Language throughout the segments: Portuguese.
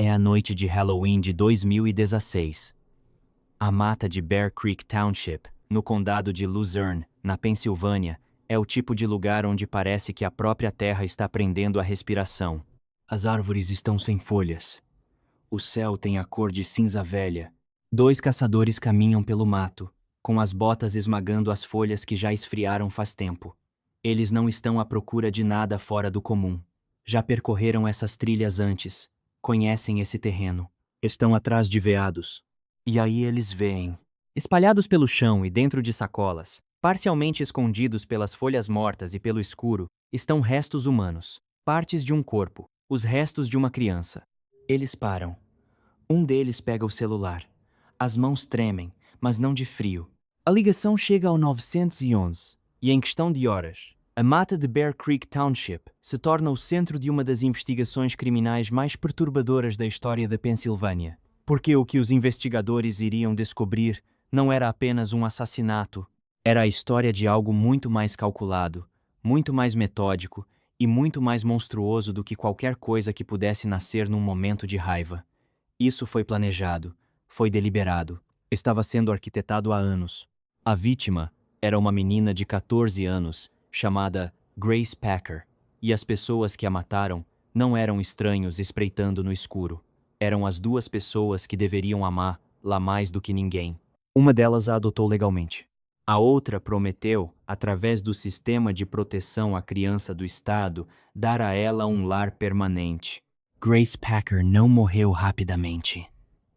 É a noite de Halloween de 2016. A mata de Bear Creek Township, no condado de Luzerne, na Pensilvânia, é o tipo de lugar onde parece que a própria terra está prendendo a respiração. As árvores estão sem folhas. O céu tem a cor de cinza velha. Dois caçadores caminham pelo mato, com as botas esmagando as folhas que já esfriaram faz tempo. Eles não estão à procura de nada fora do comum. Já percorreram essas trilhas antes, conhecem esse terreno. Estão atrás de veados. E aí eles veem, espalhados pelo chão e dentro de sacolas, parcialmente escondidos pelas folhas mortas e pelo escuro, estão restos humanos, partes de um corpo, os restos de uma criança. Eles param. Um deles pega o celular. As mãos tremem, mas não de frio. A ligação chega ao 911, e em questão de horas, a mata de Bear Creek Township se torna o centro de uma das investigações criminais mais perturbadoras da história da Pensilvânia. Porque o que os investigadores iriam descobrir não era apenas um assassinato, era a história de algo muito mais calculado, muito mais metódico e muito mais monstruoso do que qualquer coisa que pudesse nascer num momento de raiva. Isso foi planejado, foi deliberado, estava sendo arquitetado há anos. A vítima era uma menina de 14 anos, chamada Grace Packer, e as pessoas que a mataram não eram estranhos espreitando no escuro. Eram as duas pessoas que deveriam amá-la mais do que ninguém. Uma delas a adotou legalmente. A outra prometeu, através do sistema de proteção à criança do Estado, dar a ela um lar permanente. Grace Packer não morreu rapidamente.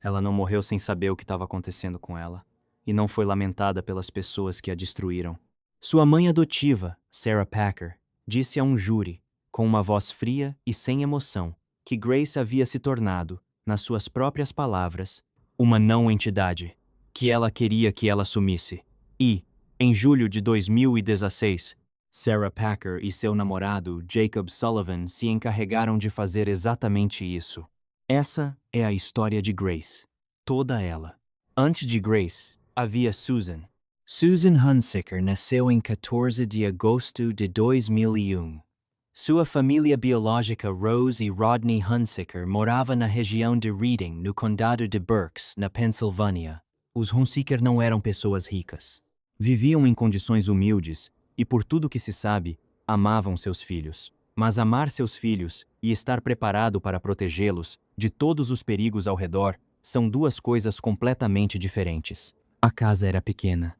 Ela não morreu sem saber o que estava acontecendo com ela, e não foi lamentada pelas pessoas que a destruíram. Sua mãe adotiva, Sarah Packer, disse a um júri, com uma voz fria e sem emoção, que Grace havia se tornado, nas suas próprias palavras, uma não-entidade, que ela queria que ela sumisse. E, em julho de 2016, Sarah Packer e seu namorado, Jacob Sullivan, se encarregaram de fazer exatamente isso. Essa é a história de Grace. Toda ela. Antes de Grace, havia Susan. Susan Hunsicker nasceu em 14 de agosto de 2001. Sua família biológica Rose e Rodney Hunsicker morava na região de Reading, no condado de Berks, na Pensilvânia. Os Hunsicker não eram pessoas ricas. Viviam em condições humildes e, por tudo que se sabe, amavam seus filhos. Mas amar seus filhos e estar preparado para protegê-los de todos os perigos ao redor são duas coisas completamente diferentes. A casa era pequena.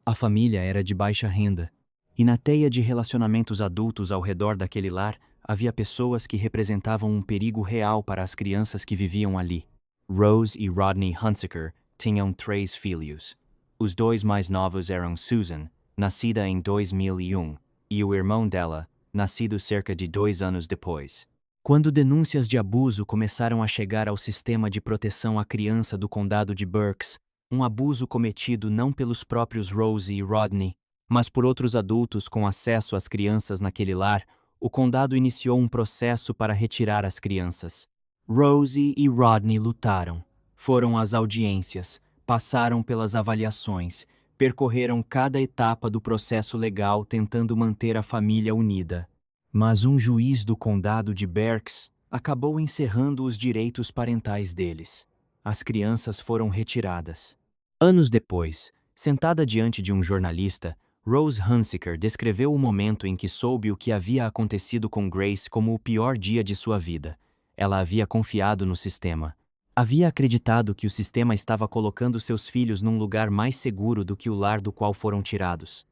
A família era de baixa renda. E na teia de relacionamentos adultos ao redor daquele lar, havia pessoas que representavam um perigo real para as crianças que viviam ali. Rose e Rodney Hunsicker tinham 3 filhos. Os 2 mais novos eram Susan, nascida em 2001, e o irmão dela, nascido cerca de 2 anos depois. Quando denúncias de abuso começaram a chegar ao sistema de proteção à criança do condado de Berks, um abuso cometido não pelos próprios Rose e Rodney, mas por outros adultos com acesso às crianças naquele lar, o condado iniciou um processo para retirar as crianças. Rose e Rodney lutaram. Foram às audiências, passaram pelas avaliações, percorreram cada etapa do processo legal tentando manter a família unida. Mas um juiz do condado de Berks acabou encerrando os direitos parentais deles. As crianças foram retiradas. Anos depois, sentada diante de um jornalista, Rose Hunsicker descreveu o momento em que soube o que havia acontecido com Grace como o pior dia de sua vida. Ela havia confiado no sistema. Havia acreditado que o sistema estava colocando seus filhos num lugar mais seguro do que o lar do qual foram tirados.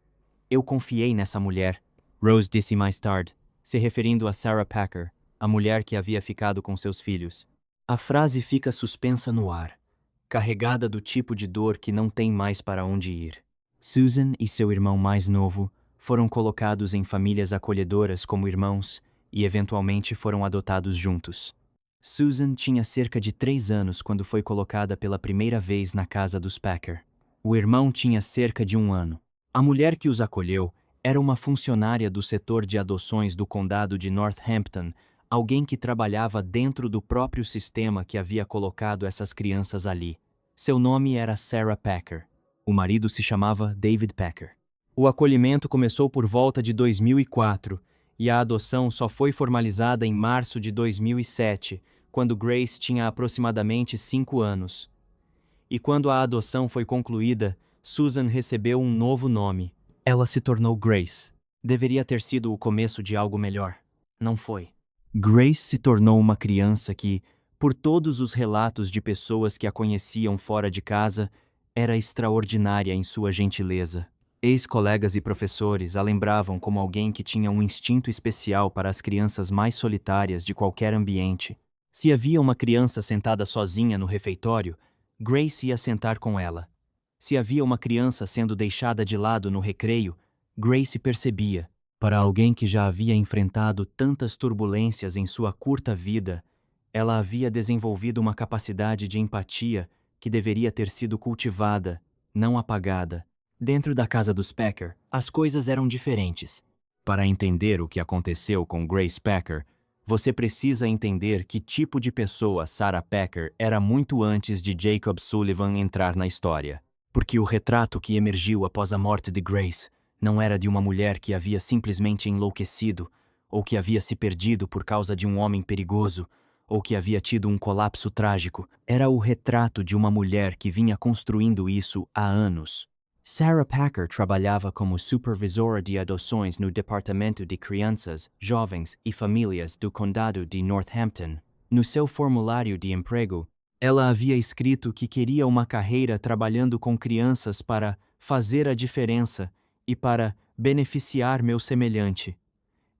Eu confiei nessa mulher, Rose disse mais tarde, se referindo a Sarah Packer, a mulher que havia ficado com seus filhos. A frase fica suspensa no ar, carregada do tipo de dor que não tem mais para onde ir. Susan e seu irmão mais novo foram colocados em famílias acolhedoras como irmãos e eventualmente foram adotados juntos. Susan tinha cerca de 3 anos quando foi colocada pela primeira vez na casa dos Packer. O irmão tinha cerca de 1 ano. A mulher que os acolheu era uma funcionária do setor de adoções do condado de Northampton, alguém que trabalhava dentro do próprio sistema que havia colocado essas crianças ali. Seu nome era Sarah Packer. O marido se chamava David Packer. O acolhimento começou por volta de 2004 e a adoção só foi formalizada em março de 2007, quando Grace tinha aproximadamente 5 anos. E quando a adoção foi concluída, Susan recebeu um novo nome. Ela se tornou Grace. Deveria ter sido o começo de algo melhor. Não foi. Grace se tornou uma criança que, por todos os relatos de pessoas que a conheciam fora de casa, era extraordinária em sua gentileza. Ex-colegas e professores a lembravam como alguém que tinha um instinto especial para as crianças mais solitárias de qualquer ambiente. Se havia uma criança sentada sozinha no refeitório, Grace ia sentar com ela. Se havia uma criança sendo deixada de lado no recreio, Grace percebia. Para alguém que já havia enfrentado tantas turbulências em sua curta vida, ela havia desenvolvido uma capacidade de empatia que deveria ter sido cultivada, não apagada. Dentro da casa dos Packer, as coisas eram diferentes. Para entender o que aconteceu com Grace Packer, você precisa entender que tipo de pessoa Sarah Packer era muito antes de Jacob Sullivan entrar na história. Porque o retrato que emergiu após a morte de Grace não era de uma mulher que havia simplesmente enlouquecido, ou que havia se perdido por causa de um homem perigoso, ou que havia tido um colapso trágico. Era o retrato de uma mulher que vinha construindo isso há anos. Sarah Packer trabalhava como supervisora de adoções no Departamento de Crianças, Jovens e Famílias do Condado de Northampton. No seu formulário de emprego, ela havia escrito que queria uma carreira trabalhando com crianças para fazer a diferença e para beneficiar meu semelhante.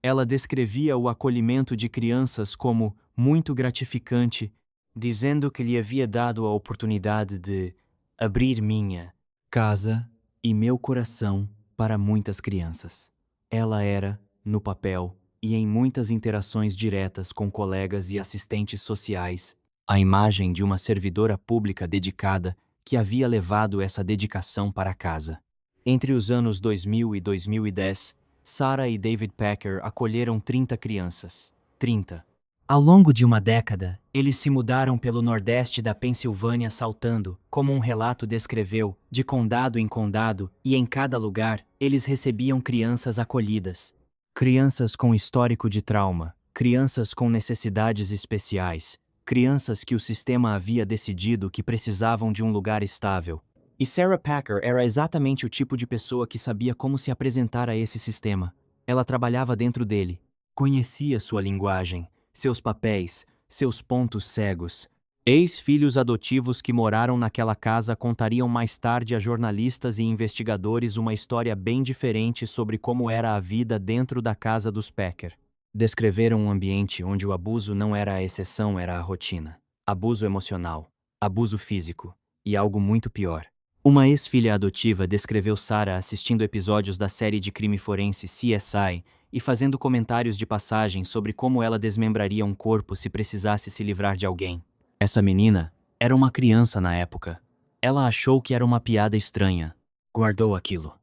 Ela descrevia o acolhimento de crianças como muito gratificante, dizendo que lhe havia dado a oportunidade de abrir minha casa e meu coração para muitas crianças. Ela era, no papel e em muitas interações diretas com colegas e assistentes sociais, a imagem de uma servidora pública dedicada que havia levado essa dedicação para casa. Entre os anos 2000 e 2010, Sarah e David Packer acolheram 30 crianças. 30. Ao longo de uma década, eles se mudaram pelo nordeste da Pensilvânia saltando, como um relato descreveu, de condado em condado, e em cada lugar, eles recebiam crianças acolhidas. Crianças com histórico de trauma, crianças com necessidades especiais, crianças que o sistema havia decidido que precisavam de um lugar estável. E Sarah Packer era exatamente o tipo de pessoa que sabia como se apresentar a esse sistema. Ela trabalhava dentro dele, conhecia sua linguagem, seus papéis, seus pontos cegos. Ex-filhos adotivos que moraram naquela casa contariam mais tarde a jornalistas e investigadores uma história bem diferente sobre como era a vida dentro da casa dos Packer. Descreveram um ambiente onde o abuso não era a exceção, era a rotina. Abuso emocional, abuso físico e algo muito pior. Uma ex-filha adotiva descreveu Sarah assistindo episódios da série de crime forense CSI e fazendo comentários de passagem sobre como ela desmembraria um corpo se precisasse se livrar de alguém. Essa menina era uma criança na época. Ela achou que era uma piada estranha. Guardou aquilo.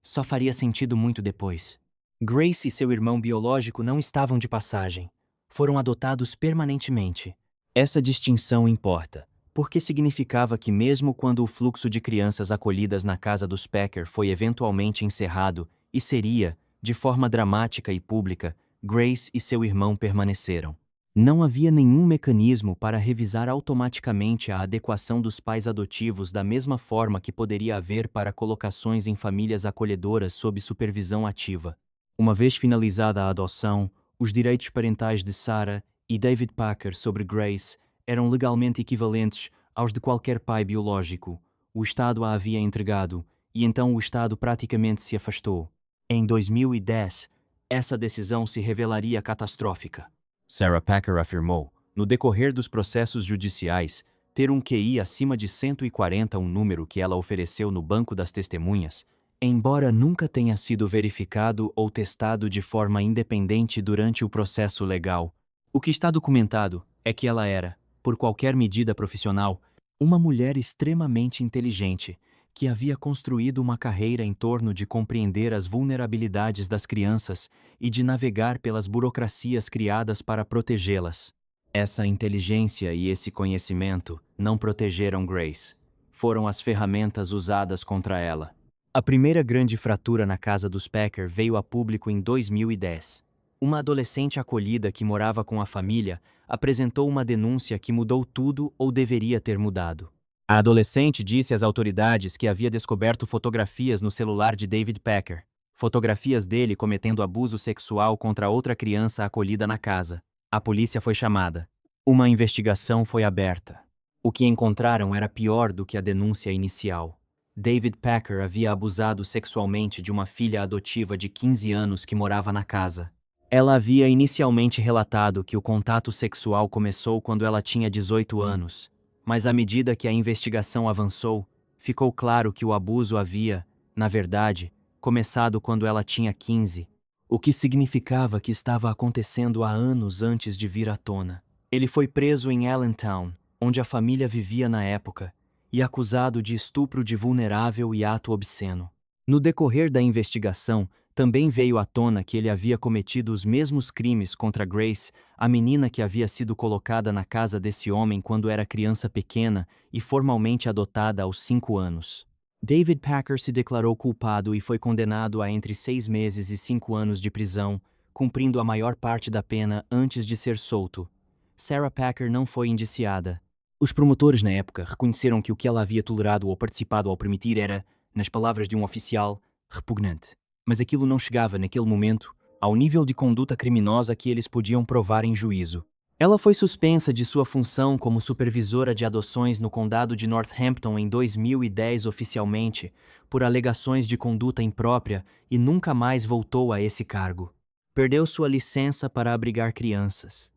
Só faria sentido muito depois. Grace e seu irmão biológico não estavam de passagem. Foram adotados permanentemente. Essa distinção importa, porque significava que mesmo quando o fluxo de crianças acolhidas na casa dos Packer foi eventualmente encerrado, e seria, de forma dramática e pública, Grace e seu irmão permaneceram. Não havia nenhum mecanismo para revisar automaticamente a adequação dos pais adotivos da mesma forma que poderia haver para colocações em famílias acolhedoras sob supervisão ativa. Uma vez finalizada a adoção, os direitos parentais de Sarah e David Packer sobre Grace eram legalmente equivalentes aos de qualquer pai biológico. O Estado a havia entregado, e então o Estado praticamente se afastou. Em 2010, essa decisão se revelaria catastrófica. Sarah Packer afirmou, no decorrer dos processos judiciais, ter um QI acima de 140, um número que ela ofereceu no banco das testemunhas, embora nunca tenha sido verificado ou testado de forma independente durante o processo legal. O que está documentado é que ela era, por qualquer medida profissional, uma mulher extremamente inteligente, que havia construído uma carreira em torno de compreender as vulnerabilidades das crianças e de navegar pelas burocracias criadas para protegê-las. Essa inteligência e esse conhecimento não protegeram Grace. Foram as ferramentas usadas contra ela. A primeira grande fratura na casa dos Packer veio a público em 2010. Uma adolescente acolhida que morava com a família apresentou uma denúncia que mudou tudo ou deveria ter mudado. A adolescente disse às autoridades que havia descoberto fotografias no celular de David Packer, fotografias dele cometendo abuso sexual contra outra criança acolhida na casa. A polícia foi chamada. Uma investigação foi aberta. O que encontraram era pior do que a denúncia inicial. David Packer havia abusado sexualmente de uma filha adotiva de 15 anos que morava na casa. Ela havia inicialmente relatado que o contato sexual começou quando ela tinha 18 anos, mas à medida que a investigação avançou, ficou claro que o abuso havia, na verdade, começado quando ela tinha 15, o que significava que estava acontecendo há anos antes de vir à tona. Ele foi preso em Allentown, onde a família vivia na época, e acusado de estupro de vulnerável e ato obsceno. No decorrer da investigação, também veio à tona que ele havia cometido os mesmos crimes contra Grace, a menina que havia sido colocada na casa desse homem quando era criança pequena e formalmente adotada aos 5 anos. David Packer se declarou culpado e foi condenado a entre 6 meses e 5 anos de prisão, cumprindo a maior parte da pena antes de ser solto. Sarah Packer não foi indiciada. Os promotores na época reconheceram que o que ela havia tolerado ou participado ao permitir era, nas palavras de um oficial, repugnante. Mas aquilo não chegava, naquele momento, ao nível de conduta criminosa que eles podiam provar em juízo. Ela foi suspensa de sua função como supervisora de adoções no condado de Northampton em 2010 oficialmente, por alegações de conduta imprópria e nunca mais voltou a esse cargo. Perdeu sua licença para abrigar crianças.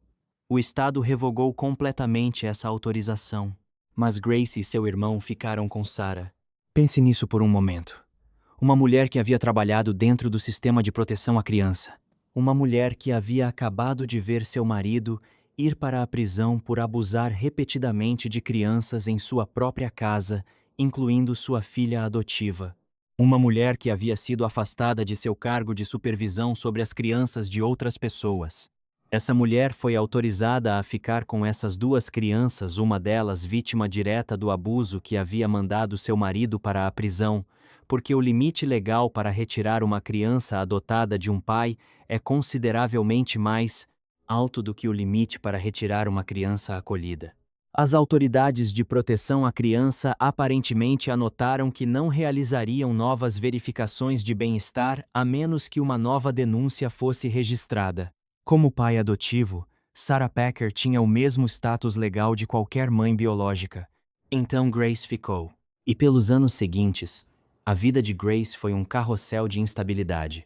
O Estado revogou completamente essa autorização, mas Grace e seu irmão ficaram com Sarah. Pense nisso por um momento. Uma mulher que havia trabalhado dentro do sistema de proteção à criança. Uma mulher que havia acabado de ver seu marido ir para a prisão por abusar repetidamente de crianças em sua própria casa, incluindo sua filha adotiva. Uma mulher que havia sido afastada de seu cargo de supervisão sobre as crianças de outras pessoas. Essa mulher foi autorizada a ficar com essas 2 crianças, uma delas vítima direta do abuso que havia mandado seu marido para a prisão, porque o limite legal para retirar uma criança adotada de um pai é consideravelmente mais alto do que o limite para retirar uma criança acolhida. As autoridades de proteção à criança aparentemente anotaram que não realizariam novas verificações de bem-estar a menos que uma nova denúncia fosse registrada. Como pai adotivo, Sarah Packer tinha o mesmo status legal de qualquer mãe biológica. Então Grace ficou. E pelos anos seguintes, a vida de Grace foi um carrossel de instabilidade.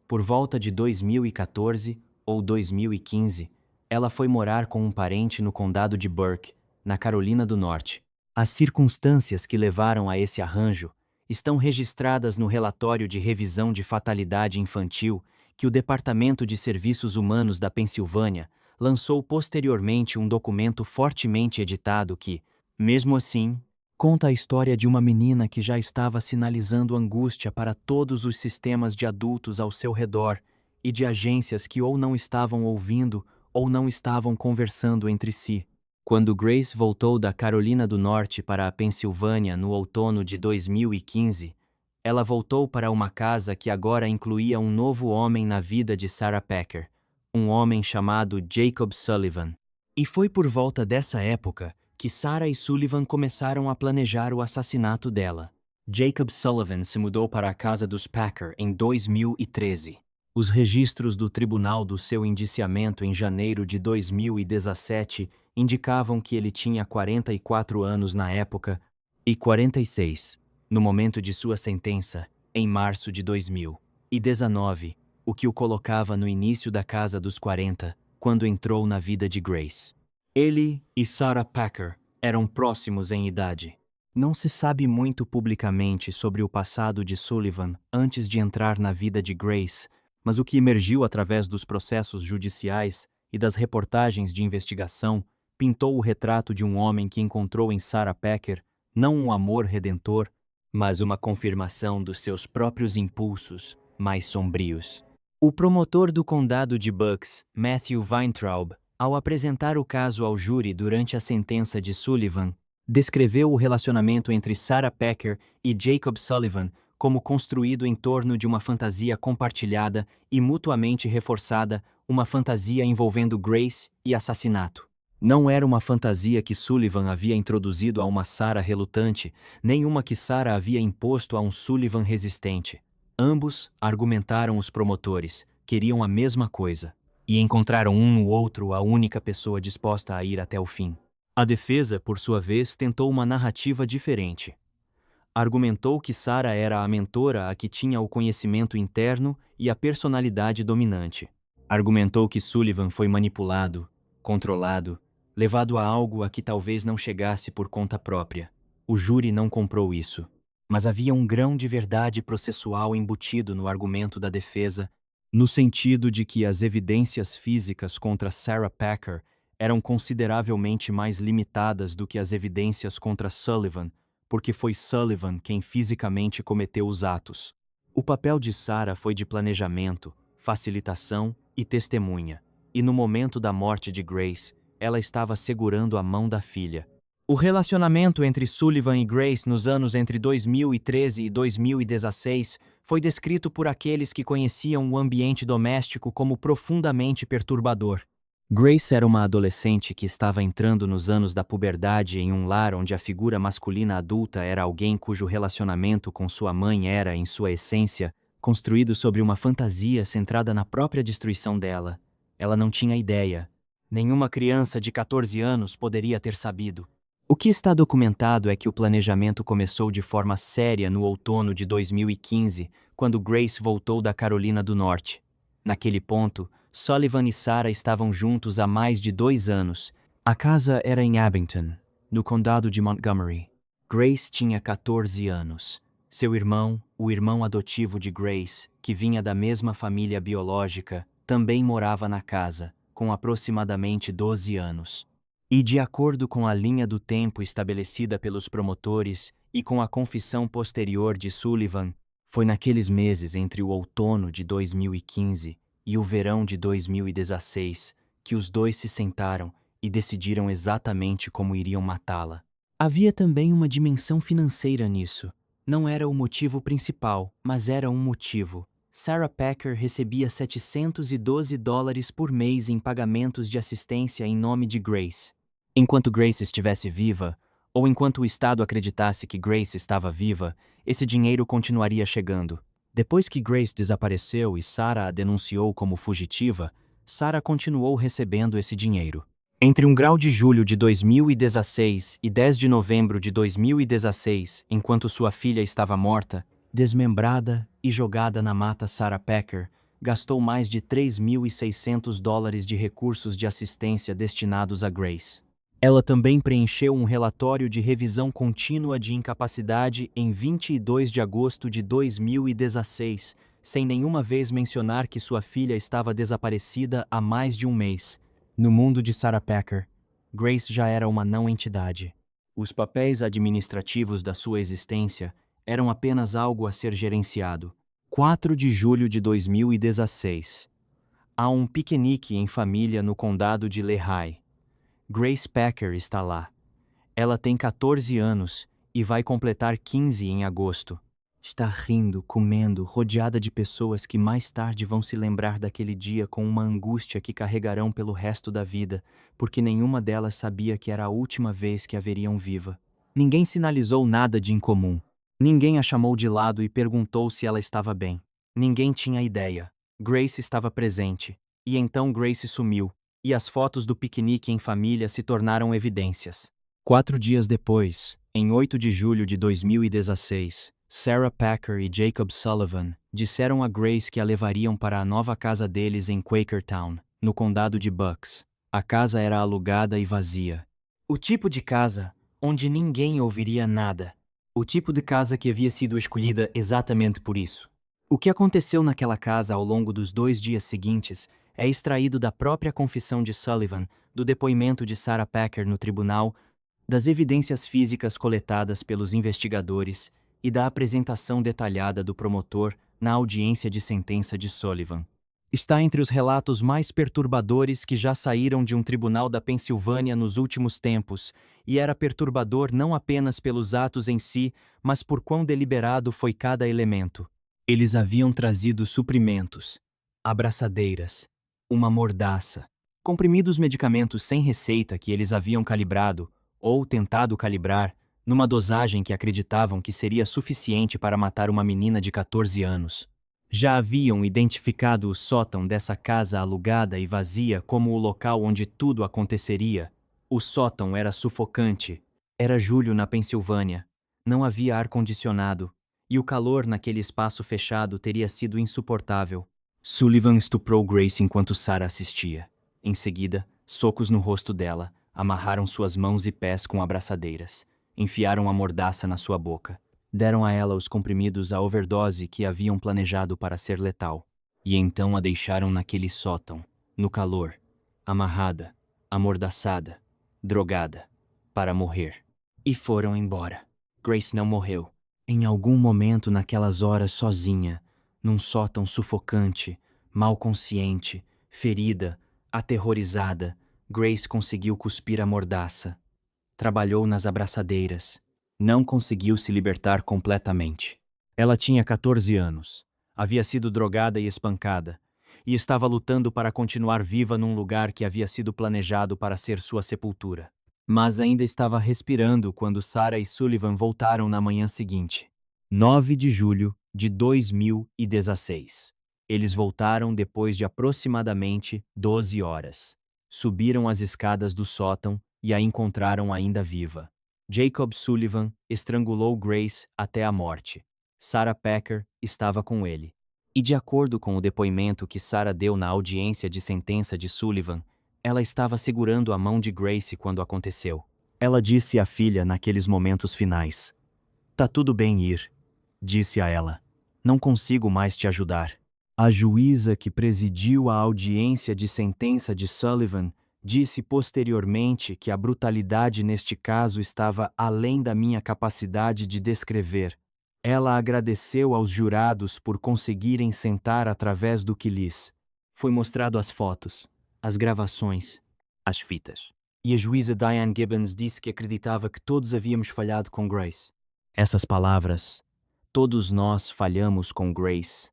Por volta de 2014 ou 2015, ela foi morar com um parente no condado de Burke, na Carolina do Norte. As circunstâncias que levaram a esse arranjo estão registradas no relatório de revisão de fatalidade infantil que o Departamento de Serviços Humanos da Pensilvânia lançou posteriormente, um documento fortemente editado que, mesmo assim, conta a história de uma menina que já estava sinalizando angústia para todos os sistemas de adultos ao seu redor e de agências que ou não estavam ouvindo ou não estavam conversando entre si. Quando Grace voltou da Carolina do Norte para a Pensilvânia no outono de 2015, ela voltou para uma casa que agora incluía um novo homem na vida de Sarah Packer, um homem chamado Jacob Sullivan. E foi por volta dessa época que Sarah e Sullivan começaram a planejar o assassinato dela. Jacob Sullivan se mudou para a casa dos Packer em 2013. Os registros do tribunal do seu indiciamento em janeiro de 2017 indicavam que ele tinha 44 anos na época e 46 no momento de sua sentença, em março de 2019, o que o colocava no início da casa dos 40, quando entrou na vida de Grace. Ele e Sarah Packer eram próximos em idade. Não se sabe muito publicamente sobre o passado de Sullivan antes de entrar na vida de Grace, mas o que emergiu através dos processos judiciais e das reportagens de investigação pintou o retrato de um homem que encontrou em Sarah Packer não um amor redentor, mas uma confirmação dos seus próprios impulsos mais sombrios. O promotor do condado de Bucks, Matthew Weintraub, ao apresentar o caso ao júri durante a sentença de Sullivan, descreveu o relacionamento entre Sarah Packer e Jacob Sullivan como construído em torno de uma fantasia compartilhada e mutuamente reforçada, uma fantasia envolvendo Grace e assassinato. Não era uma fantasia que Sullivan havia introduzido a uma Sarah relutante, nem uma que Sarah havia imposto a um Sullivan resistente. Ambos, argumentaram os promotores, queriam a mesma coisa. E encontraram um no outro a única pessoa disposta a ir até o fim. A defesa, por sua vez, tentou uma narrativa diferente. Argumentou que Sarah era a mentora a que tinha o conhecimento interno e a personalidade dominante. Argumentou que Sullivan foi manipulado, controlado, levado a algo a que talvez não chegasse por conta própria. O júri não comprou isso. Mas havia um grão de verdade processual embutido no argumento da defesa, no sentido de que as evidências físicas contra Sarah Packer eram consideravelmente mais limitadas do que as evidências contra Sullivan, porque foi Sullivan quem fisicamente cometeu os atos. O papel de Sarah foi de planejamento, facilitação e testemunha, e no momento da morte de Grace, ela estava segurando a mão da filha. O relacionamento entre Sullivan e Grace nos anos entre 2013 e 2016 foi descrito por aqueles que conheciam o ambiente doméstico como profundamente perturbador. Grace era uma adolescente que estava entrando nos anos da puberdade em um lar onde a figura masculina adulta era alguém cujo relacionamento com sua mãe era, em sua essência, construído sobre uma fantasia centrada na própria destruição dela. Ela não tinha ideia. Nenhuma criança de 14 anos poderia ter sabido. O que está documentado é que o planejamento começou de forma séria no outono de 2015, quando Grace voltou da Carolina do Norte. Naquele ponto, Sullivan e Sarah estavam juntos há mais de 2 anos. A casa era em Abington, no condado de Montgomery. Grace tinha 14 anos. Seu irmão, o irmão adotivo de Grace, que vinha da mesma família biológica, também morava na casa, com aproximadamente 12 anos. E de acordo com a linha do tempo estabelecida pelos promotores e com a confissão posterior de Sullivan, foi naqueles meses entre o outono de 2015 e o verão de 2016 que os dois se sentaram e decidiram exatamente como iriam matá-la. Havia também uma dimensão financeira nisso. Não era o motivo principal, mas era um motivo. Sarah Packer recebia $712 por mês em pagamentos de assistência em nome de Grace. Enquanto Grace estivesse viva, ou enquanto o Estado acreditasse que Grace estava viva, esse dinheiro continuaria chegando. Depois que Grace desapareceu e Sarah a denunciou como fugitiva, Sarah continuou recebendo esse dinheiro. Entre 1 de julho de 2016 e 10 de novembro de 2016, enquanto sua filha estava morta, desmembrada e jogada na mata, Sarah Packer gastou mais de $3.600 de recursos de assistência destinados a Grace. Ela também preencheu um relatório de revisão contínua de incapacidade em 22 de agosto de 2016, sem nenhuma vez mencionar que sua filha estava desaparecida há mais de um mês. No mundo de Sarah Packer, Grace já era uma não-entidade. Os papéis administrativos da sua existência eram apenas algo a ser gerenciado. 4 de julho de 2016. Há um piquenique em família no condado de Lehigh. Grace Packer está lá. Ela tem 14 anos e vai completar 15 em agosto. Está rindo, comendo, rodeada de pessoas que mais tarde vão se lembrar daquele dia com uma angústia que carregarão pelo resto da vida, porque nenhuma delas sabia que era a última vez que a veriam viva. Ninguém sinalizou nada de incomum. Ninguém a chamou de lado e perguntou se ela estava bem. Ninguém tinha ideia. Grace estava presente. E então Grace sumiu. E as fotos do piquenique em família se tornaram evidências. 4 dias depois, em 8 de julho de 2016, Sarah Packer e Jacob Sullivan disseram a Grace que a levariam para a nova casa deles em Quakertown, no condado de Bucks. A casa era alugada e vazia. O tipo de casa onde ninguém ouviria nada. O tipo de casa que havia sido escolhida exatamente por isso. O que aconteceu naquela casa ao longo dos 2 dias seguintes é extraído da própria confissão de Sullivan, do depoimento de Sarah Packer no tribunal, das evidências físicas coletadas pelos investigadores e da apresentação detalhada do promotor na audiência de sentença de Sullivan. Está entre os relatos mais perturbadores que já saíram de um tribunal da Pensilvânia nos últimos tempos, e era perturbador não apenas pelos atos em si, mas por quão deliberado foi cada elemento. Eles haviam trazido suprimentos, abraçadeiras, uma mordaça, comprimidos medicamentos sem receita que eles haviam calibrado, ou tentado calibrar, numa dosagem que acreditavam que seria suficiente para matar uma menina de 14 anos. Já haviam identificado o sótão dessa casa alugada e vazia como o local onde tudo aconteceria. O sótão era sufocante. Era julho na Pensilvânia. Não havia ar-condicionado, e o calor naquele espaço fechado teria sido insuportável. Sullivan estuprou Grace enquanto Sarah assistia. Em seguida, socos no rosto dela, amarraram suas mãos e pés com abraçadeiras. Enfiaram a mordaça na sua boca. Deram a ela os comprimidos à overdose que haviam planejado para ser letal. E então a deixaram naquele sótão, no calor, amarrada, amordaçada, drogada, para morrer. E foram embora. Grace não morreu. Em algum momento naquelas horas sozinha, num sótão sufocante, mal consciente, ferida, aterrorizada, Grace conseguiu cuspir a mordaça. Trabalhou nas abraçadeiras. Não conseguiu se libertar completamente. Ela tinha 14 anos, havia sido drogada e espancada, e estava lutando para continuar viva num lugar que havia sido planejado para ser sua sepultura. Mas ainda estava respirando quando Sarah e Sullivan voltaram na manhã seguinte. 9 de julho de 2016. Eles voltaram depois de aproximadamente 12 horas. Subiram as escadas do sótão e a encontraram ainda viva. Jacob Sullivan estrangulou Grace até a morte. Sarah Packer estava com ele. E de acordo com o depoimento que Sarah deu na audiência de sentença de Sullivan, ela estava segurando a mão de Grace quando aconteceu. Ela disse à filha naqueles momentos finais: "Tá tudo bem ir", disse a ela. "Não consigo mais te ajudar." A juíza que presidiu a audiência de sentença de Sullivan disse posteriormente que a brutalidade neste caso estava além da minha capacidade de descrever. Ela agradeceu aos jurados por conseguirem sentar através do que lhes foi mostrado as fotos, as gravações, as fitas. E a juíza Diane Gibbons disse que acreditava que todos havíamos falhado com Grace. Essas palavras, "todos nós falhamos com Grace",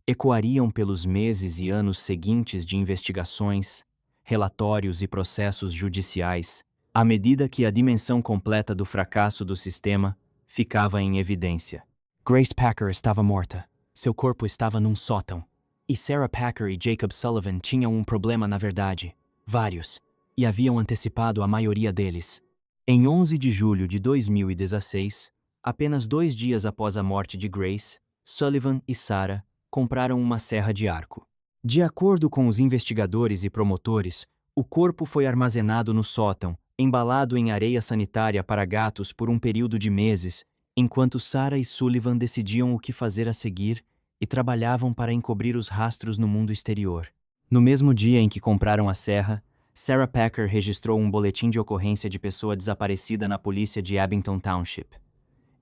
ecoariam pelos meses e anos seguintes de investigações, relatórios e processos judiciais, à medida que a dimensão completa do fracasso do sistema ficava em evidência. Grace Packer estava morta. Seu corpo estava num sótão. E Sarah Packer e Jacob Sullivan tinham um problema na verdade. Vários. E haviam antecipado a maioria deles. Em 11 de julho de 2016, apenas 2 dias após a morte de Grace, Sullivan e Sarah compraram uma serra de arco. De acordo com os investigadores e promotores, o corpo foi armazenado no sótão, embalado em areia sanitária para gatos por um período de meses, enquanto Sarah e Sullivan decidiam o que fazer a seguir e trabalhavam para encobrir os rastros no mundo exterior. No mesmo dia em que compraram a serra, Sarah Packer registrou um boletim de ocorrência de pessoa desaparecida na polícia de Abington Township.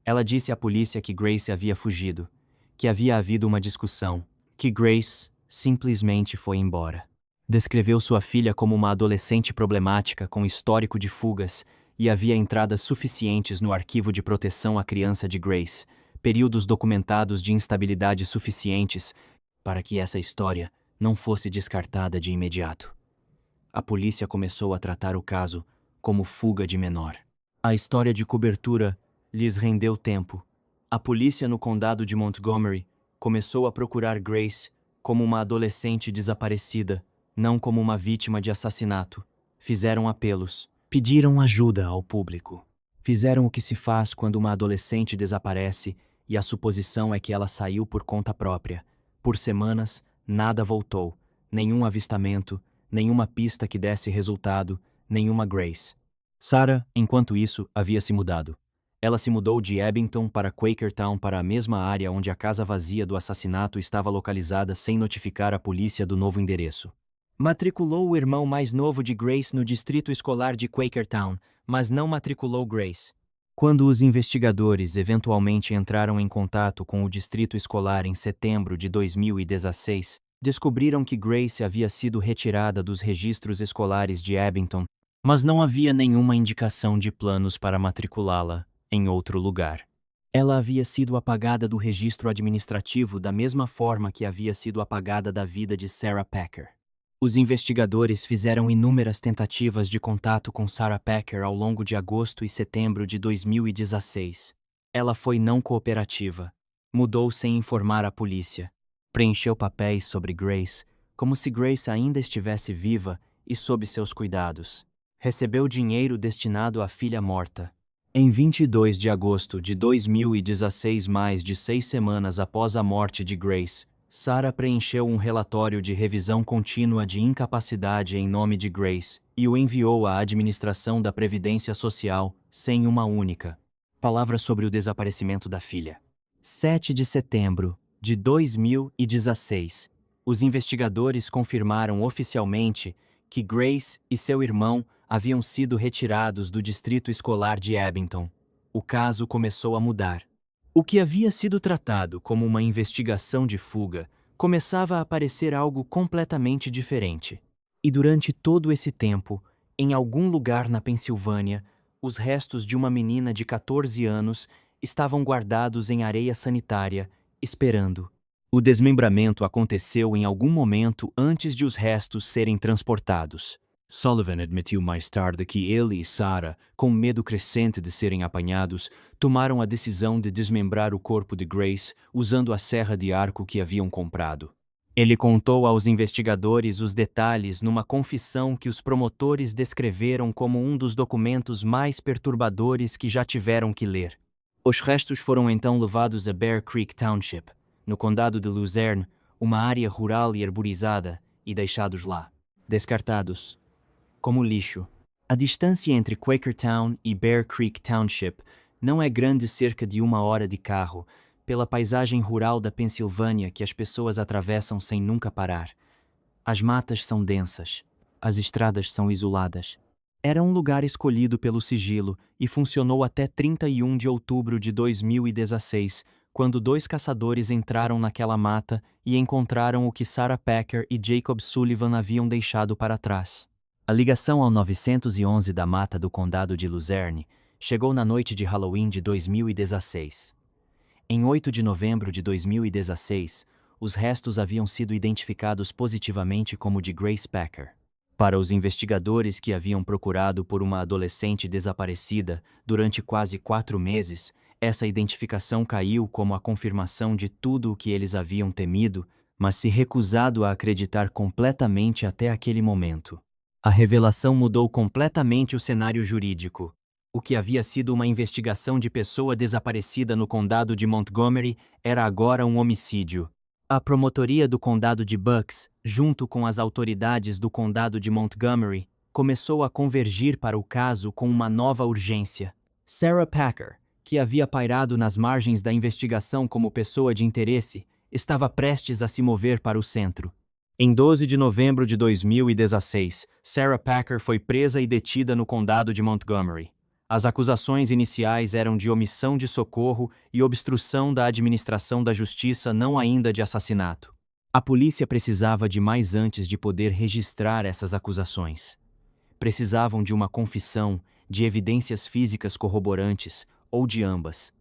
Ela disse à polícia que Grace havia fugido, que havia havido uma discussão, que Grace simplesmente foi embora. Descreveu sua filha como uma adolescente problemática com histórico de fugas e havia entradas suficientes no arquivo de proteção à criança de Grace, períodos documentados de instabilidade suficientes para que essa história não fosse descartada de imediato. A polícia começou a tratar o caso como fuga de menor. A história de cobertura lhes rendeu tempo. A polícia no condado de Montgomery começou a procurar Grace como uma adolescente desaparecida, não como uma vítima de assassinato. Fizeram apelos, pediram ajuda ao público. Fizeram o que se faz quando uma adolescente desaparece e a suposição é que ela saiu por conta própria. Por semanas, nada voltou, nenhum avistamento, nenhuma pista que desse resultado, nenhuma Grace. Sarah, enquanto isso, havia se mudado. Ela se mudou de Abington para Quakertown, para a mesma área onde a casa vazia do assassinato estava localizada, sem notificar a polícia do novo endereço. Matriculou o irmão mais novo de Grace no distrito escolar de Quakertown, mas não matriculou Grace. Quando os investigadores eventualmente entraram em contato com o distrito escolar em setembro de 2016, Descobriram que Grace havia sido retirada dos registros escolares de Abington, mas não havia nenhuma indicação de planos para matriculá-la em outro lugar. Ela havia sido apagada do registro administrativo da mesma forma que havia sido apagada da vida de Sarah Packer. Os investigadores fizeram inúmeras tentativas de contato com Sarah Packer ao longo de agosto e setembro de 2016. Ela foi não cooperativa. Mudou sem informar a polícia. Preencheu papéis sobre Grace, como se Grace ainda estivesse viva e sob seus cuidados. Recebeu dinheiro destinado à filha morta. Em 22 de agosto de 2016, mais de 6 semanas após a morte de Grace, Sarah preencheu um relatório de revisão contínua de incapacidade em nome de Grace e o enviou à administração da Previdência Social sem uma única palavra sobre o desaparecimento da filha. 7 de setembro de 2016, os investigadores confirmaram oficialmente que Grace e seu irmão haviam sido retirados do distrito escolar de Abington. O caso começou a mudar. O que havia sido tratado como uma investigação de fuga começava a parecer algo completamente diferente. E durante todo esse tempo, em algum lugar na Pensilvânia, os restos de uma menina de 14 anos estavam guardados em areia sanitária, esperando. O desmembramento aconteceu em algum momento antes de os restos serem transportados. Sullivan admitiu mais tarde que ele e Sarah, com medo crescente de serem apanhados, tomaram a decisão de desmembrar o corpo de Grace usando a serra de arco que haviam comprado. Ele contou aos investigadores os detalhes numa confissão que os promotores descreveram como um dos documentos mais perturbadores que já tiveram que ler. Os restos foram então levados a Bear Creek Township, no condado de Luzerne, uma área rural e arborizada, e deixados lá, descartados como lixo. A distância entre Quakertown e Bear Creek Township não é grande, cerca de 1 hora de carro, pela paisagem rural da Pensilvânia que as pessoas atravessam sem nunca parar. As matas são densas, as estradas são isoladas. Era um lugar escolhido pelo sigilo e funcionou até 31 de outubro de 2016, quando 2 caçadores entraram naquela mata e encontraram o que Sarah Packer e Jacob Sullivan haviam deixado para trás. A ligação ao 911 da mata do condado de Luzerne chegou na noite de Halloween de 2016. Em 8 de novembro de 2016, os restos haviam sido identificados positivamente como de Grace Packer. Para os investigadores que haviam procurado por uma adolescente desaparecida durante quase 4 meses, essa identificação caiu como a confirmação de tudo o que eles haviam temido, mas se recusado a acreditar completamente até aquele momento. A revelação mudou completamente o cenário jurídico. O que havia sido uma investigação de pessoa desaparecida no condado de Montgomery era agora um homicídio. A promotoria do condado de Bucks, junto com as autoridades do condado de Montgomery, começou a convergir para o caso com uma nova urgência. Sarah Packer, que havia pairado nas margens da investigação como pessoa de interesse, estava prestes a se mover para o centro. Em 12 de novembro de 2016, Sarah Packer foi presa e detida no condado de Montgomery. As acusações iniciais eram de omissão de socorro e obstrução da administração da justiça, não ainda de assassinato. A polícia precisava de mais antes de poder registrar essas acusações. Precisavam de uma confissão, de evidências físicas corroborantes, ou de ambas.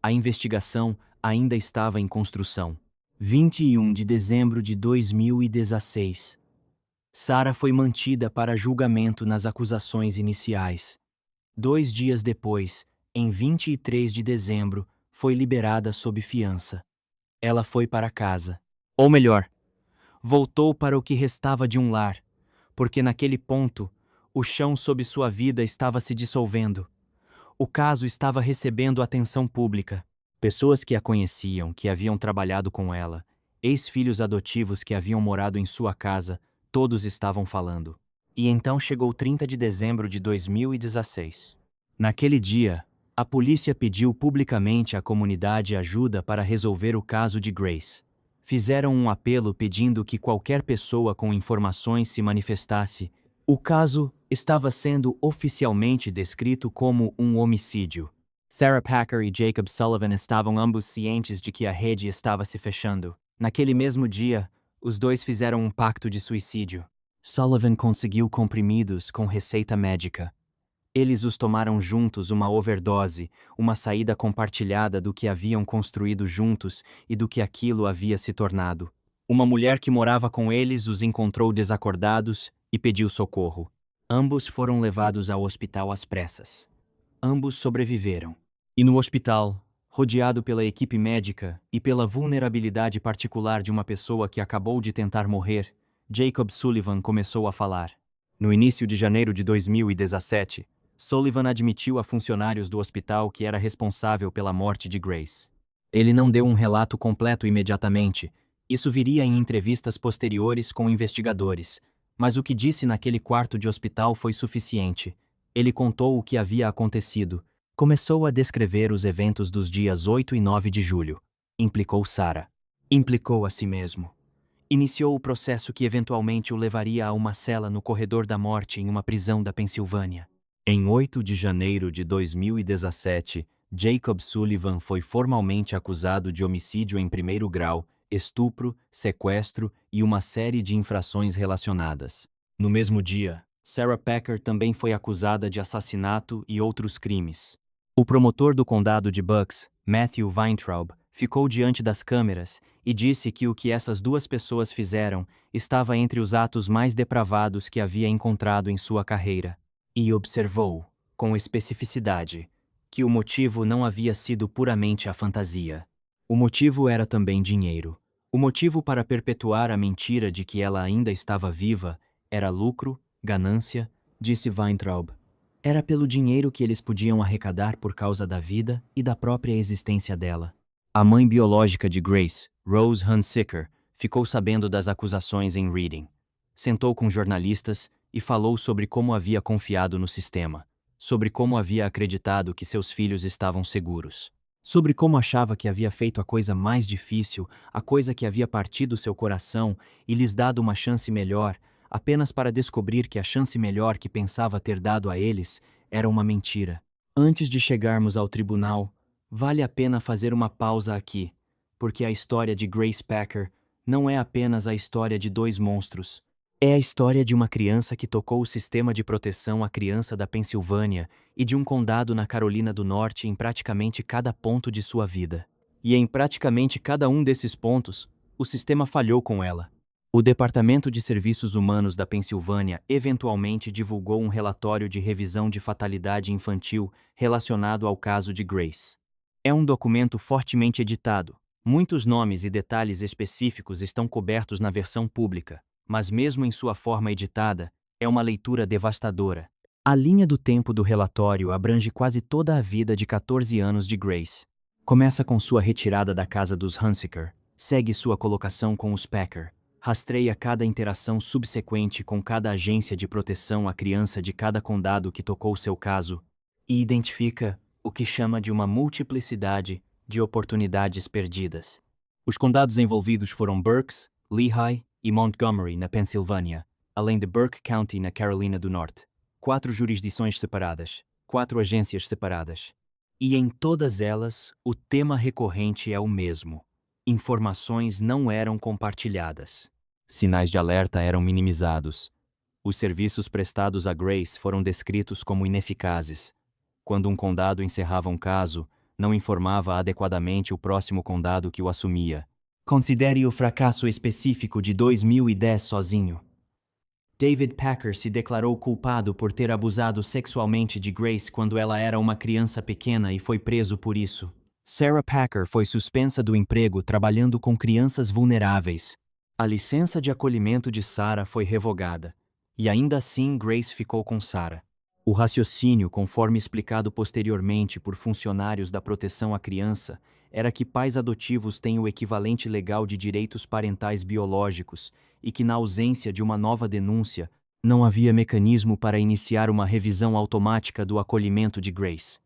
A investigação ainda estava em construção. 21 de dezembro de 2016. Sarah foi mantida para julgamento nas acusações iniciais. 2 dias depois, em 23 de dezembro, foi liberada sob fiança. Ela foi para casa. Ou melhor, voltou para o que restava de um lar, porque naquele ponto, o chão sob sua vida estava se dissolvendo. O caso estava recebendo atenção pública. Pessoas que a conheciam, que haviam trabalhado com ela, ex-filhos adotivos que haviam morado em sua casa, todos estavam falando. E então chegou 30 de dezembro de 2016. Naquele dia, a polícia pediu publicamente à comunidade ajuda para resolver o caso de Grace. Fizeram um apelo pedindo que qualquer pessoa com informações se manifestasse. O caso estava sendo oficialmente descrito como um homicídio. Sarah Packer e Jacob Sullivan estavam ambos cientes de que a rede estava se fechando. Naquele mesmo dia, Os dois fizeram um pacto de suicídio. Sullivan conseguiu comprimidos com receita médica. Eles os tomaram juntos, uma overdose, uma saída compartilhada do que haviam construído juntos e do que aquilo havia se tornado. Uma mulher que morava com eles os encontrou desacordados e pediu socorro. Ambos foram levados ao hospital às pressas. Ambos sobreviveram. E no hospital, rodeado pela equipe médica e pela vulnerabilidade particular de uma pessoa que acabou de tentar morrer, Jacob Sullivan começou a falar. No início de janeiro de 2017, Sullivan admitiu a funcionários do hospital que era responsável pela morte de Grace. Ele não deu um relato completo imediatamente. Isso viria em entrevistas posteriores com investigadores, mas o que disse naquele quarto de hospital foi suficiente. Ele contou o que havia acontecido. Começou a descrever os eventos dos dias 8 e 9 de julho. Implicou Sarah. Implicou a si mesmo. Iniciou o processo que eventualmente o levaria a uma cela no corredor da morte em uma prisão da Pensilvânia. Em 8 de janeiro de 2017, Jacob Sullivan foi formalmente acusado de homicídio em primeiro grau, estupro, sequestro e uma série de infrações relacionadas. No mesmo dia, Sarah Packer também foi acusada de assassinato e outros crimes. O promotor do condado de Bucks, Matthew Weintraub, ficou diante das câmeras e disse que o que essas duas pessoas fizeram estava entre os atos mais depravados que havia encontrado em sua carreira. E observou, com especificidade, que o motivo não havia sido puramente a fantasia. O motivo era também dinheiro. O motivo para perpetuar a mentira de que ela ainda estava viva era lucro, ganância, disse Weintraub. Era pelo dinheiro que eles podiam arrecadar por causa da vida e da própria existência dela. A mãe biológica de Grace, Rose Hunsicker, ficou sabendo das acusações em Reading. Sentou com jornalistas e falou sobre como havia confiado no sistema, sobre como havia acreditado que seus filhos estavam seguros, sobre como achava que havia feito a coisa mais difícil, a coisa que havia partido seu coração e lhes dado uma chance melhor, apenas para descobrir que a chance melhor que pensava ter dado a eles era uma mentira. Antes de chegarmos ao tribunal, vale a pena fazer uma pausa aqui, porque a história de Grace Packer não é apenas a história de dois monstros. É a história de uma criança que tocou o sistema de proteção à criança da Pensilvânia e de um condado na Carolina do Norte em praticamente cada ponto de sua vida. E em praticamente cada um desses pontos, o sistema falhou com ela. O Departamento de Serviços Humanos da Pensilvânia eventualmente divulgou um relatório de revisão de fatalidade infantil relacionado ao caso de Grace. É um documento fortemente editado. Muitos nomes e detalhes específicos estão cobertos na versão pública, mas mesmo em sua forma editada, é uma leitura devastadora. A linha do tempo do relatório abrange quase toda a vida de 14 anos de Grace. Começa com sua retirada da casa dos Hunsicker, segue sua colocação com os Packer, rastreia cada interação subsequente com cada agência de proteção à criança de cada condado que tocou seu caso, e identifica o que chama de uma multiplicidade de oportunidades perdidas. Os condados envolvidos foram Berks, Lehigh e Montgomery, na Pensilvânia, além de Burke County, na Carolina do Norte. 4 jurisdições separadas, 4 agências separadas. E em todas elas, o tema recorrente é o mesmo. Informações não eram compartilhadas. Sinais de alerta eram minimizados. Os serviços prestados a Grace foram descritos como ineficazes. Quando um condado encerrava um caso, não informava adequadamente o próximo condado que o assumia. Considere o fracasso específico de 2010 sozinho. David Packer se declarou culpado por ter abusado sexualmente de Grace quando ela era uma criança pequena e foi preso por isso. Sarah Packer foi suspensa do emprego trabalhando com crianças vulneráveis. A licença de acolhimento de Sarah foi revogada. E ainda assim Grace ficou com Sarah. O raciocínio, conforme explicado posteriormente por funcionários da proteção à criança, era que pais adotivos têm o equivalente legal de direitos parentais biológicos e que, na ausência de uma nova denúncia, não havia mecanismo para iniciar uma revisão automática do acolhimento de Grace.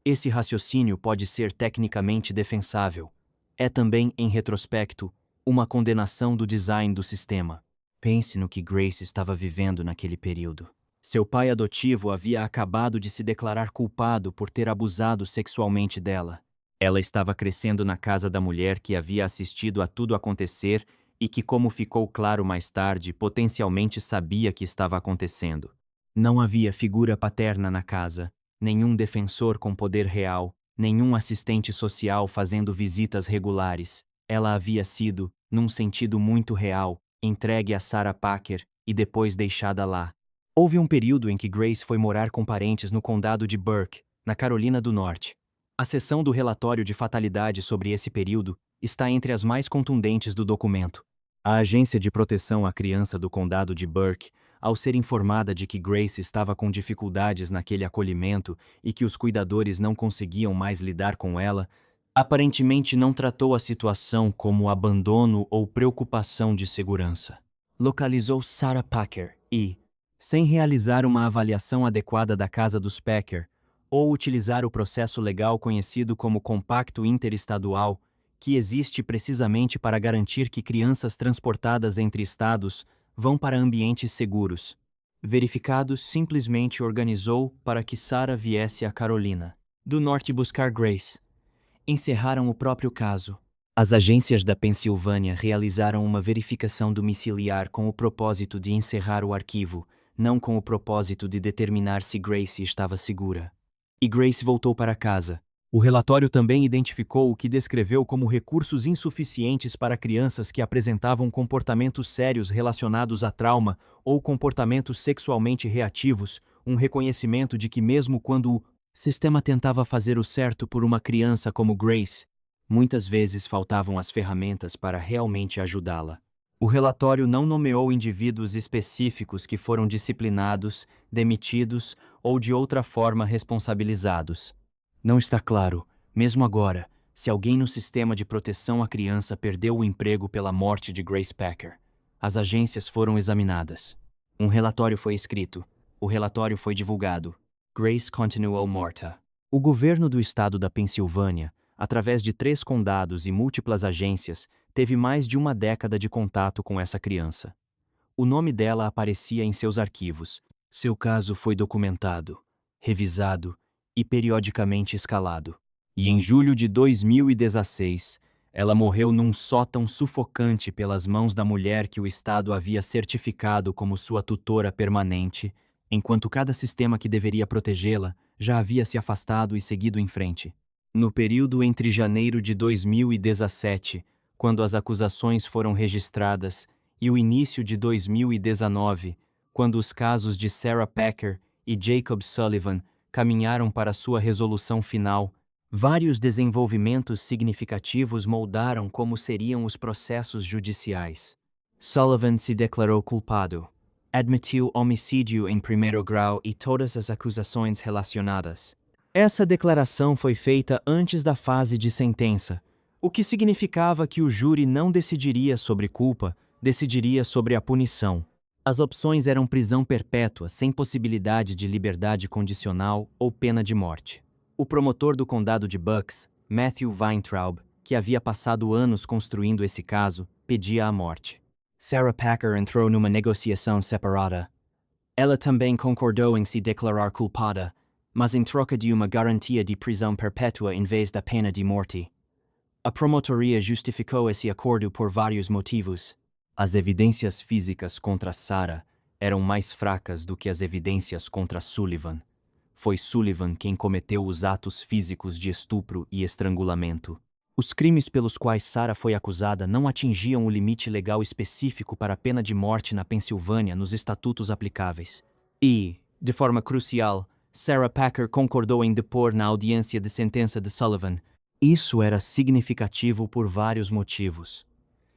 Esse raciocínio pode ser tecnicamente defensável. É também, em retrospecto, uma condenação do design do sistema. Pense no que Grace estava vivendo naquele período. Seu pai adotivo havia acabado de se declarar culpado por ter abusado sexualmente dela. Ela estava crescendo na casa da mulher que havia assistido a tudo acontecer e que, como ficou claro mais tarde, potencialmente sabia que estava acontecendo. Não havia figura paterna na casa, nenhum defensor com poder real, nenhum assistente social fazendo visitas regulares. Ela havia sido, num sentido muito real, entregue a Sarah Packer e depois deixada lá. Houve um período em que Grace foi morar com parentes no condado de Burke, na Carolina do Norte. A seção do relatório de fatalidade sobre esse período está entre as mais contundentes do documento. A Agência de Proteção à Criança do Condado de Burke, ao ser informada de que Grace estava com dificuldades naquele acolhimento e que os cuidadores não conseguiam mais lidar com ela, aparentemente não tratou a situação como abandono ou preocupação de segurança. Localizou Sarah Packer e, sem realizar uma avaliação adequada da casa dos Packer, ou utilizar o processo legal conhecido como Compacto Interestadual, que existe precisamente para garantir que crianças transportadas entre estados vão para ambientes seguros. Verificados, simplesmente organizou para que Sarah viesse a Carolina do Norte buscar Grace. Encerraram o próprio caso. As agências da Pensilvânia realizaram uma verificação domiciliar com o propósito de encerrar o arquivo, não com o propósito de determinar se Grace estava segura. E Grace voltou para casa. O relatório também identificou o que descreveu como recursos insuficientes para crianças que apresentavam comportamentos sérios relacionados a trauma ou comportamentos sexualmente reativos, um reconhecimento de que mesmo quando o sistema tentava fazer o certo por uma criança como Grace, muitas vezes faltavam as ferramentas para realmente ajudá-la. O relatório não nomeou indivíduos específicos que foram disciplinados, demitidos ou de outra forma responsabilizados. Não está claro, mesmo agora, se alguém no sistema de proteção à criança perdeu o emprego pela morte de Grace Packer. As agências foram examinadas. Um relatório foi escrito. O relatório foi divulgado. Grace continuou morta. O governo do estado da Pensilvânia, através de 3 condados e múltiplas agências, teve mais de uma década de contato com essa criança. O nome dela aparecia em seus arquivos. Seu caso foi documentado, revisado e periodicamente escalado. E em julho de 2016, ela morreu num sótão sufocante pelas mãos da mulher que o Estado havia certificado como sua tutora permanente, enquanto cada sistema que deveria protegê-la já havia se afastado e seguido em frente. No período entre janeiro de 2017, quando as acusações foram registradas, e o início de 2019, quando os casos de Sarah Packer e Jacob Sullivan caminharam para sua resolução final, vários desenvolvimentos significativos moldaram como seriam os processos judiciais. Sullivan se declarou culpado, admitiu homicídio em primeiro grau e todas as acusações relacionadas. Essa declaração foi feita antes da fase de sentença, o que significava que o júri não decidiria sobre culpa, decidiria sobre a punição. As opções eram prisão perpétua sem possibilidade de liberdade condicional ou pena de morte. O promotor do condado de Bucks, Matthew Weintraub, que havia passado anos construindo esse caso, pedia a morte. Sarah Packer entrou numa negociação separada. Ela também concordou em se declarar culpada, mas em troca de uma garantia de prisão perpétua em vez da pena de morte. A promotoria justificou esse acordo por vários motivos. As evidências físicas contra Sarah eram mais fracas do que as evidências contra Sullivan. Foi Sullivan quem cometeu os atos físicos de estupro e estrangulamento. Os crimes pelos quais Sarah foi acusada não atingiam o limite legal específico para a pena de morte na Pensilvânia nos estatutos aplicáveis. E, de forma crucial, Sarah Packer concordou em depor na audiência de sentença de Sullivan. Isso era significativo por vários motivos.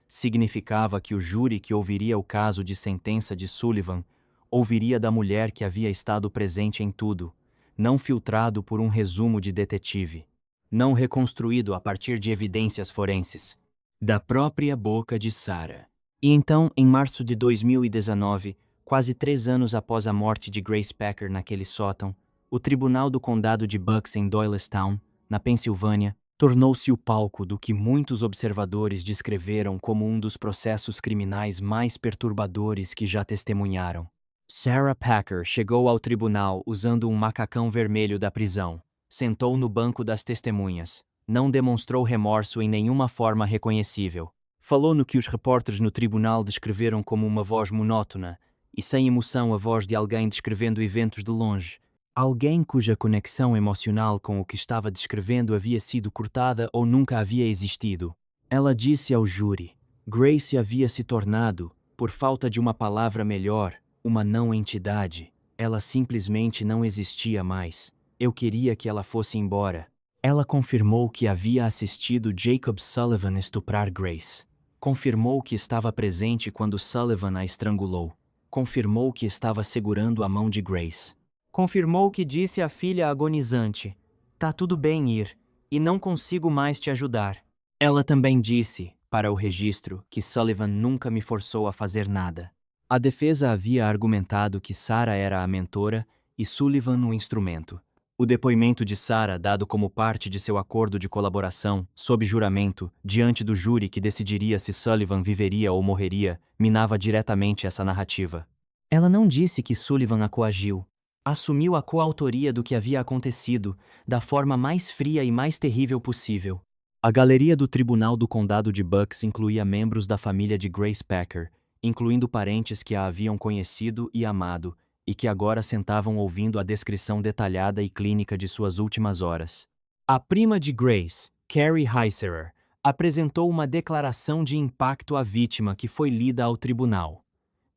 Significava que o júri que ouviria o caso de sentença de Sullivan ouviria da mulher que havia estado presente em tudo, não filtrado por um resumo de detetive, não reconstruído a partir de evidências forenses, da própria boca de Sarah. E então, em março de 2019, quase 3 anos após a morte de Grace Packer naquele sótão, o Tribunal do Condado de Bucks em Doylestown, na Pensilvânia, tornou-se o palco do que muitos observadores descreveram como um dos processos criminais mais perturbadores que já testemunharam. Sarah Packer chegou ao tribunal usando um macacão vermelho da prisão, sentou no banco das testemunhas, não demonstrou remorso em nenhuma forma reconhecível. Falou no que os repórteres no tribunal descreveram como uma voz monótona e sem emoção, a voz de alguém descrevendo eventos de longe. Alguém cuja conexão emocional com o que estava descrevendo havia sido cortada ou nunca havia existido. Ela disse ao júri: Grace havia se tornado, por falta de uma palavra melhor, uma não-entidade. Ela simplesmente não existia mais. Eu queria que ela fosse embora. Ela confirmou que havia assistido Jacob Sullivan estuprar Grace. Confirmou que estava presente quando Sullivan a estrangulou. Confirmou que estava segurando a mão de Grace. Confirmou que disse à filha agonizante: Tá tudo bem ir, e não consigo mais te ajudar. Ela também disse, para o registro, que Sullivan nunca me forçou a fazer nada. A defesa havia argumentado que Sarah era a mentora e Sullivan o instrumento. O depoimento de Sarah, dado como parte de seu acordo de colaboração, sob juramento, diante do júri que decidiria se Sullivan viveria ou morreria, minava diretamente essa narrativa. Ela não disse que Sullivan a coagiu. Assumiu a coautoria do que havia acontecido, da forma mais fria e mais terrível possível. A galeria do Tribunal do Condado de Bucks incluía membros da família de Grace Packer, incluindo parentes que a haviam conhecido e amado, e que agora sentavam ouvindo a descrição detalhada e clínica de suas últimas horas. A prima de Grace, Carrie Heiserer, apresentou uma declaração de impacto à vítima que foi lida ao tribunal.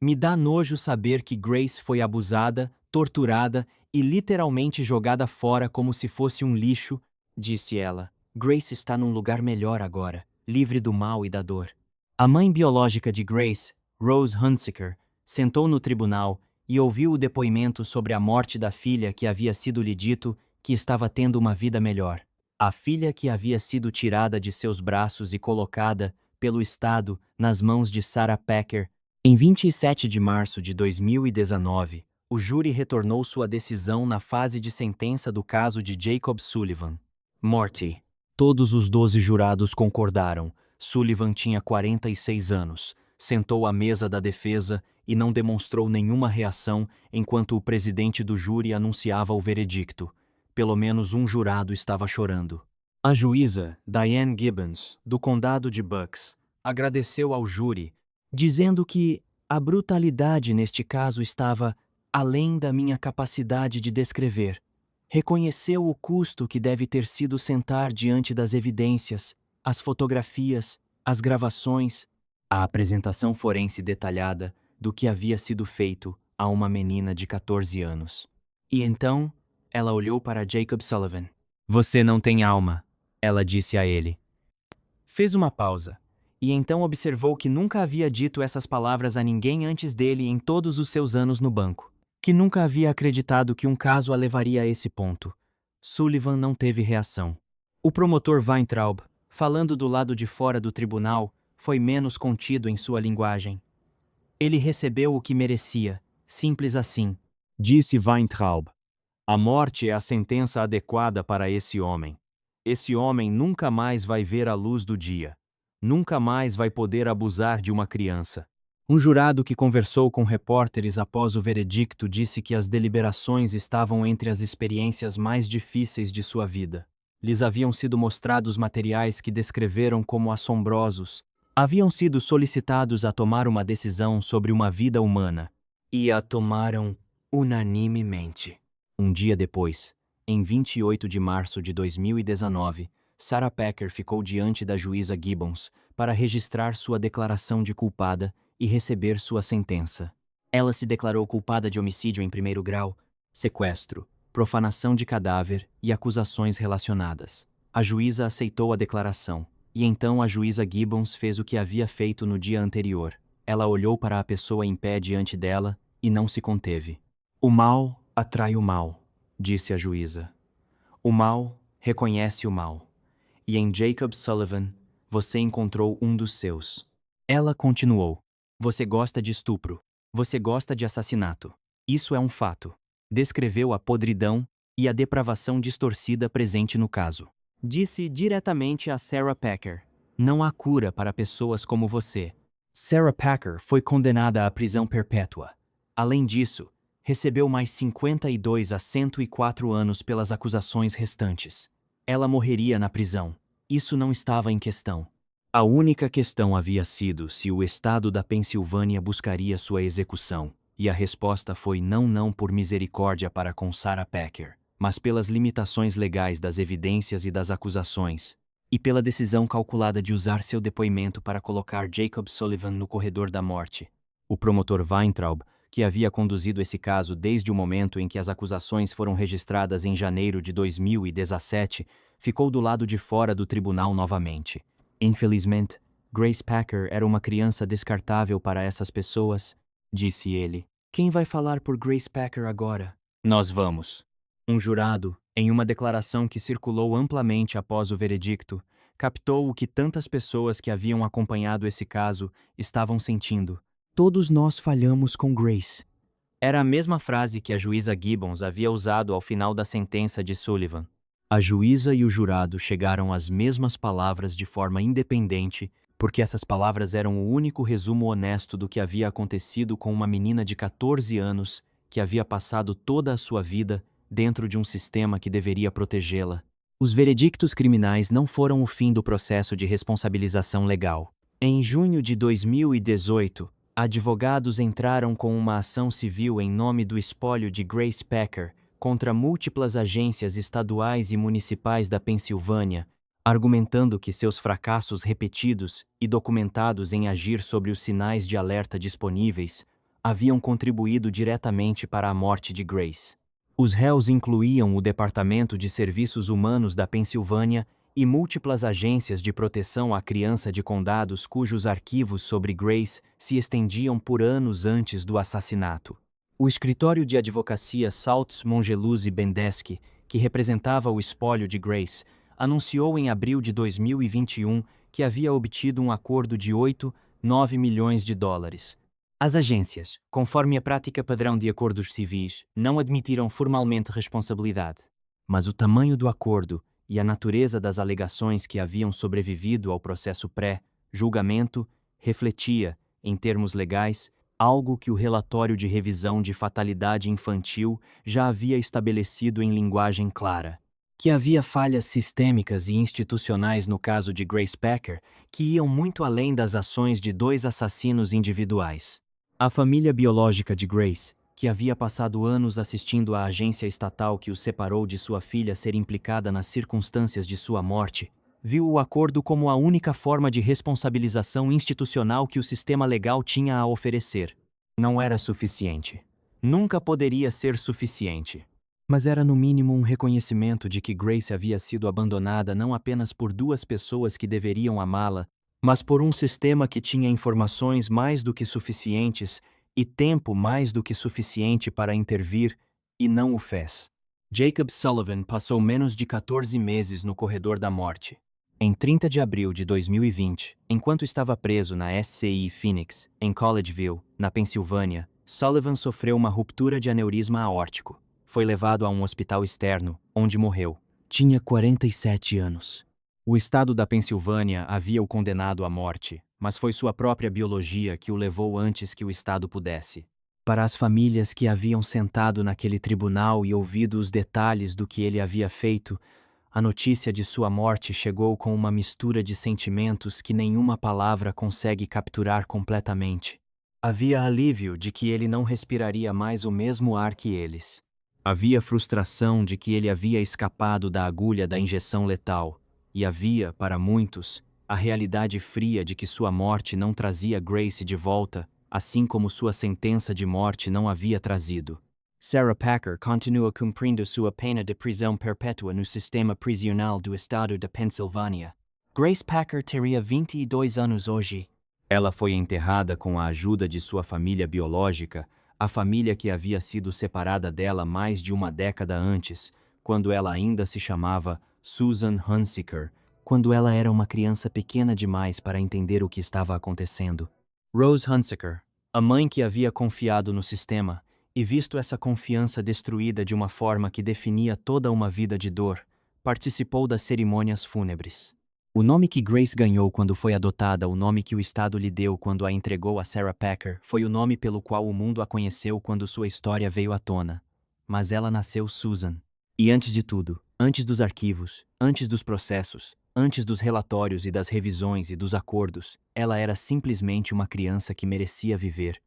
Me dá nojo saber que Grace foi abusada, torturada e literalmente jogada fora como se fosse um lixo, disse ela. Grace está num lugar melhor agora, livre do mal e da dor. A mãe biológica de Grace, Rose Hunsaker, sentou no tribunal e ouviu o depoimento sobre a morte da filha que havia sido lhe dito que estava tendo uma vida melhor. A filha que havia sido tirada de seus braços e colocada, pelo Estado, nas mãos de Sarah Packer. Em 27 de março de 2019, o júri retornou sua decisão na fase de sentença do caso de Jacob Sullivan. Morte. Todos os 12 jurados concordaram. Sullivan tinha 46 anos, sentou à mesa da defesa e não demonstrou nenhuma reação enquanto o presidente do júri anunciava o veredicto. Pelo menos um jurado estava chorando. A juíza, Diane Gibbons, do condado de Bucks, agradeceu ao júri, dizendo que a brutalidade neste caso estava além da minha capacidade de descrever. Reconheceu o custo que deve ter sido sentar diante das evidências, as fotografias, as gravações, a apresentação forense detalhada do que havia sido feito a uma menina de 14 anos. E então, ela olhou para Jacob Sullivan. Você não tem alma, ela disse a ele. Fez uma pausa, e então observou que nunca havia dito essas palavras a ninguém antes dele em todos os seus anos no banco. Que nunca havia acreditado que um caso a levaria a esse ponto. Sullivan não teve reação. O promotor Weintraub, falando do lado de fora do tribunal, foi menos contido em sua linguagem. Ele recebeu o que merecia, simples assim. Disse Weintraub. A morte é a sentença adequada para esse homem. Esse homem nunca mais vai ver a luz do dia. Nunca mais vai poder abusar de uma criança. Um jurado que conversou com repórteres após o veredicto disse que as deliberações estavam entre as experiências mais difíceis de sua vida. Lhes haviam sido mostrados materiais que descreveram como assombrosos. Haviam sido solicitados a tomar uma decisão sobre uma vida humana. E a tomaram unanimemente. Um dia depois, em 28 de março de 2019, Sarah Packer ficou diante da juíza Gibbons para registrar sua declaração de culpada e receber sua sentença. Ela se declarou culpada de homicídio em primeiro grau, sequestro, profanação de cadáver e acusações relacionadas. A juíza aceitou a declaração, e então a juíza Gibbons fez o que havia feito no dia anterior. Ela olhou para a pessoa em pé diante dela e não se conteve. O mal atrai o mal, disse a juíza. O mal reconhece o mal. E em Jacob Sullivan, você encontrou um dos seus. Ela continuou. Você gosta de estupro. Você gosta de assassinato. Isso é um fato. Descreveu a podridão e a depravação distorcida presente no caso. Disse diretamente a Sarah Packer. Não há cura para pessoas como você. Sarah Packer foi condenada à prisão perpétua. Além disso, recebeu mais 52 a 104 anos pelas acusações restantes. Ela morreria na prisão. Isso não estava em questão. A única questão havia sido se o estado da Pensilvânia buscaria sua execução, e a resposta foi não por misericórdia para com Sarah Packer, mas pelas limitações legais das evidências e das acusações, e pela decisão calculada de usar seu depoimento para colocar Jacob Sullivan no corredor da morte. O promotor Weintraub, que havia conduzido esse caso desde o momento em que as acusações foram registradas em janeiro de 2017, ficou do lado de fora do tribunal novamente. Infelizmente, Grace Packer era uma criança descartável para essas pessoas, disse ele. Quem vai falar por Grace Packer agora? Nós vamos. Um jurado, em uma declaração que circulou amplamente após o veredicto, captou o que tantas pessoas que haviam acompanhado esse caso estavam sentindo. Todos nós falhamos com Grace. Era a mesma frase que a juíza Gibbons havia usado ao final da sentença de Sullivan. A juíza e o jurado chegaram às mesmas palavras de forma independente, porque essas palavras eram o único resumo honesto do que havia acontecido com uma menina de 14 anos que havia passado toda a sua vida dentro de um sistema que deveria protegê-la. Os veredictos criminais não foram o fim do processo de responsabilização legal. Em junho de 2018, advogados entraram com uma ação civil em nome do espólio de Grace Packer contra múltiplas agências estaduais e municipais da Pensilvânia, argumentando que seus fracassos repetidos e documentados em agir sobre os sinais de alerta disponíveis haviam contribuído diretamente para a morte de Grace. Os réus incluíam o Departamento de Serviços Humanos da Pensilvânia e múltiplas agências de proteção à criança de condados cujos arquivos sobre Grace se estendiam por anos antes do assassinato. O escritório de advocacia Saltz Mongeluzzi Bendesky, que representava o espólio de Grace, anunciou em abril de 2021 que havia obtido um acordo de 8,9 milhões de dólares. As agências, conforme a prática padrão de acordos civis, não admitiram formalmente responsabilidade. Mas o tamanho do acordo e a natureza das alegações que haviam sobrevivido ao processo pré-julgamento refletia, em termos legais, algo que o relatório de revisão de fatalidade infantil já havia estabelecido em linguagem clara. Que havia falhas sistêmicas e institucionais no caso de Grace Packer que iam muito além das ações de dois assassinos individuais. A família biológica de Grace, que havia passado anos assistindo à agência estatal que o separou de sua filha ser implicada nas circunstâncias de sua morte, viu o acordo como a única forma de responsabilização institucional que o sistema legal tinha a oferecer. Não era suficiente. Nunca poderia ser suficiente. Mas era no mínimo um reconhecimento de que Grace havia sido abandonada não apenas por duas pessoas que deveriam amá-la, mas por um sistema que tinha informações mais do que suficientes e tempo mais do que suficiente para intervir, e não o fez. Jacob Sullivan passou menos de 14 meses no corredor da morte. Em 30 de abril de 2020, enquanto estava preso na SCI Phoenix, em Collegeville, na Pensilvânia, Sullivan sofreu uma ruptura de aneurisma aórtico. Foi levado a um hospital externo, onde morreu. Tinha 47 anos. O estado da Pensilvânia havia o condenado à morte, mas foi sua própria biologia que o levou antes que o estado pudesse. Para as famílias que haviam sentado naquele tribunal e ouvido os detalhes do que ele havia feito, a notícia de sua morte chegou com uma mistura de sentimentos que nenhuma palavra consegue capturar completamente. Havia alívio de que ele não respiraria mais o mesmo ar que eles. Havia frustração de que ele havia escapado da agulha da injeção letal. E havia, para muitos, a realidade fria de que sua morte não trazia Grace de volta, assim como sua sentença de morte não havia trazido. Sarah Packer continua cumprindo sua pena de prisão perpétua no sistema prisional do estado da Pensilvânia. Grace Packer teria 22 anos hoje. Ela foi enterrada com a ajuda de sua família biológica, a família que havia sido separada dela mais de uma década antes, quando ela ainda se chamava Susan Hunziker, quando ela era uma criança pequena demais para entender o que estava acontecendo. Rose Hunziker, a mãe que havia confiado no sistema, e visto essa confiança destruída de uma forma que definia toda uma vida de dor, participou das cerimônias fúnebres. O nome que Grace ganhou quando foi adotada, o nome que o Estado lhe deu quando a entregou a Sarah Packer, foi o nome pelo qual o mundo a conheceu quando sua história veio à tona. Mas ela nasceu Susan. E antes de tudo, antes dos arquivos, antes dos processos, Antes dos relatórios e das revisões e dos acordos, ela era simplesmente uma criança que merecia viver.